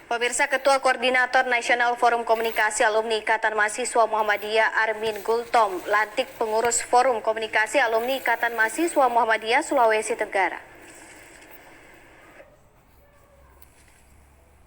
Pemirsa, Ketua Koordinator Nasional Forum Komunikasi Alumni Ikatan Mahasiswa Muhammadiyah Armin Gultom lantik pengurus Forum Komunikasi Alumni Ikatan Mahasiswa Muhammadiyah Sulawesi Tenggara.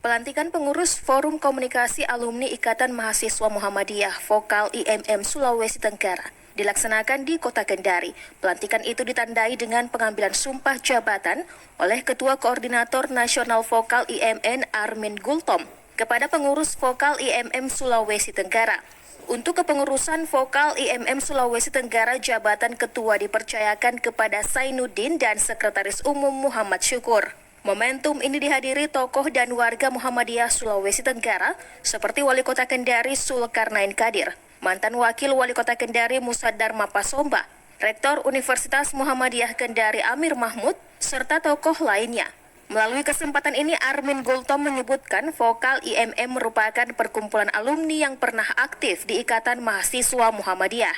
Pelantikan pengurus Forum Komunikasi Alumni Ikatan Mahasiswa Muhammadiyah Vokal IMM Sulawesi Tenggara dilaksanakan di Kota Kendari. Pelantikan itu ditandai dengan pengambilan sumpah jabatan oleh Ketua Koordinator Nasional Vokal IMN Armin Gultom kepada pengurus Vokal IMM Sulawesi Tenggara. Untuk kepengurusan Vokal IMM Sulawesi Tenggara, jabatan ketua dipercayakan kepada Zainuddin dan Sekretaris Umum Muhammad Syukur. Momentum ini dihadiri tokoh dan warga Muhammadiyah Sulawesi Tenggara seperti Wali Kota Kendari Zulkarnain Kadir, mantan Wakil Wali Kota Kendari Musa Dharma Pasomba, Rektor Universitas Muhammadiyah Kendari Amir Mahmud, serta tokoh lainnya. Melalui kesempatan ini, Armin Gultom menyebutkan Vokal IMM merupakan perkumpulan alumni yang pernah aktif di Ikatan Mahasiswa Muhammadiyah.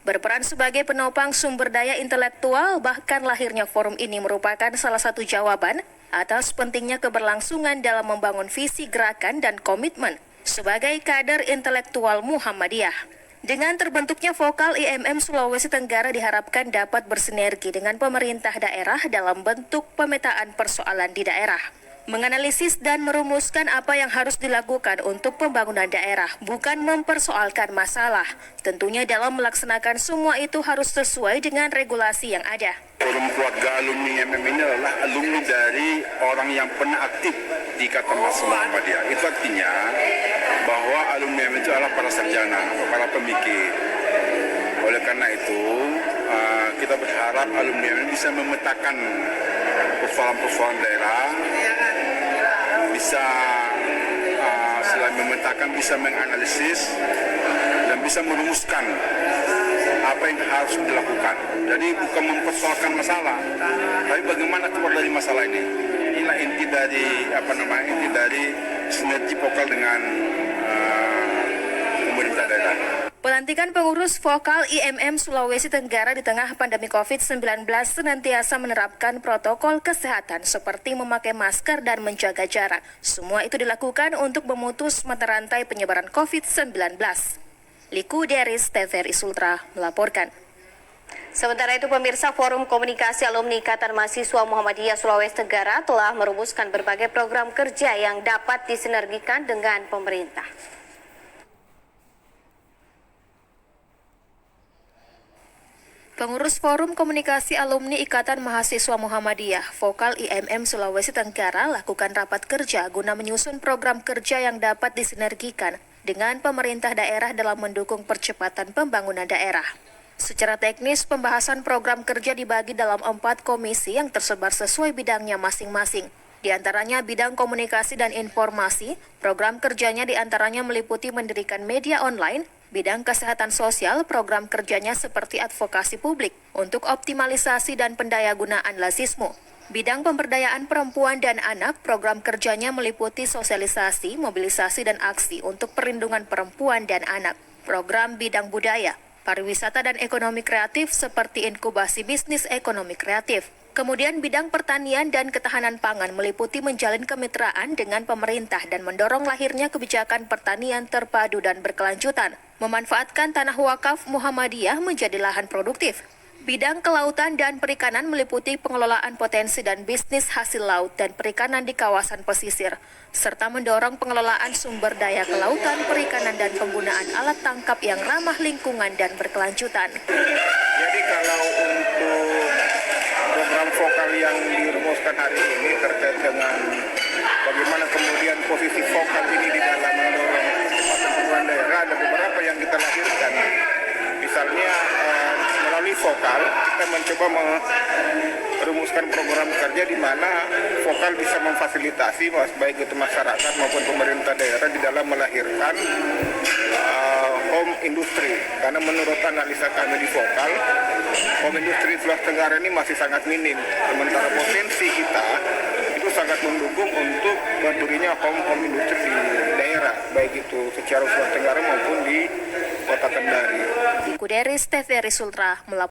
Berperan sebagai penopang sumber daya intelektual, bahkan lahirnya forum ini merupakan salah satu jawaban atas pentingnya keberlangsungan dalam membangun visi gerakan dan komitmen sebagai kader intelektual Muhammadiyah. Dengan terbentuknya Vokal IMM Sulawesi Tenggara diharapkan dapat bersinergi dengan pemerintah daerah dalam bentuk pemetaan persoalan di daerah, menganalisis dan merumuskan apa yang harus dilakukan untuk pembangunan daerah, bukan mempersoalkan masalah. Tentunya dalam melaksanakan semua itu harus sesuai dengan regulasi yang ada. Forum keluarga alumni IMM ini adalah alumni dari orang yang pernah aktif di Ikatan Mahasiswa Muhammadiyah. Itu artinya bahwa alumni IMM itu adalah para sarjana, para pemikir. Oleh karena itu, kita berharap alumni IMM bisa memetakan persoalan-persoalan daerah, bisa selain memetakan, bisa menganalisis dan bisa merumuskan apa yang harus dilakukan. Jadi bukan mempersoalkan masalah, tapi bagaimana keluar dari masalah ini. Inilah inti dari sinergi vokal dengan pemerintah daerah. Pelantikan pengurus Vokal IMM Sulawesi Tenggara di tengah pandemi COVID-19 senantiasa menerapkan protokol kesehatan seperti memakai masker dan menjaga jarak. Semua itu dilakukan untuk memutus mata rantai penyebaran COVID-19. Liku Deris, TVRI Sultra melaporkan. Sementara itu, pemirsa, Forum Komunikasi Alumni Ikatan Mahasiswa Muhammadiyah Sulawesi Tenggara telah merumuskan berbagai program kerja yang dapat disinergikan dengan pemerintah. Pengurus Forum Komunikasi Alumni Ikatan Mahasiswa Muhammadiyah Vokal IMM Sulawesi Tenggara lakukan rapat kerja guna menyusun program kerja yang dapat disinergikan dengan pemerintah daerah dalam mendukung percepatan pembangunan daerah. Secara teknis, pembahasan program kerja dibagi dalam 4 komisi yang tersebar sesuai bidangnya masing-masing. Di antaranya bidang komunikasi dan informasi, program kerjanya diantaranya meliputi mendirikan media online. Bidang kesehatan sosial, program kerjanya seperti advokasi publik untuk optimalisasi dan pendayagunaan lazisme. Bidang pemberdayaan perempuan dan anak, program kerjanya meliputi sosialisasi, mobilisasi dan aksi untuk perlindungan perempuan dan anak. Program bidang budaya, pariwisata dan ekonomi kreatif seperti inkubasi bisnis ekonomi kreatif. Kemudian bidang pertanian dan ketahanan pangan meliputi menjalin kemitraan dengan pemerintah dan mendorong lahirnya kebijakan pertanian terpadu dan berkelanjutan, memanfaatkan tanah wakaf Muhammadiyah menjadi lahan produktif. Bidang kelautan dan perikanan meliputi pengelolaan potensi dan bisnis hasil laut dan perikanan di kawasan pesisir, serta mendorong pengelolaan sumber daya kelautan, perikanan dan penggunaan alat tangkap yang ramah lingkungan dan berkelanjutan. Jadi kalau untuk program vokal yang dirumuskan hari ini terkait dengan bagaimana kemudian posisi vokal ini di dalam mendorong percepatan pembangunan daerah, ada beberapa yang kita lahirkan. Misalnya melalui vokal kita mencoba merumuskan program kerja di mana vokal bisa memfasilitasi baik itu masyarakat maupun pemerintah daerah di dalam melahirkan home industri. Karena menurut analisa kami di vokal, home industri Sulawesi Tenggara ini masih sangat minim. Sementara potensi kita itu sangat mendukung untuk berdirinya home industri di daerah, baik itu secara Sulawesi Tenggara maupun di Kota Kendari. Liku Deris, TVRI Sultra melaporkan.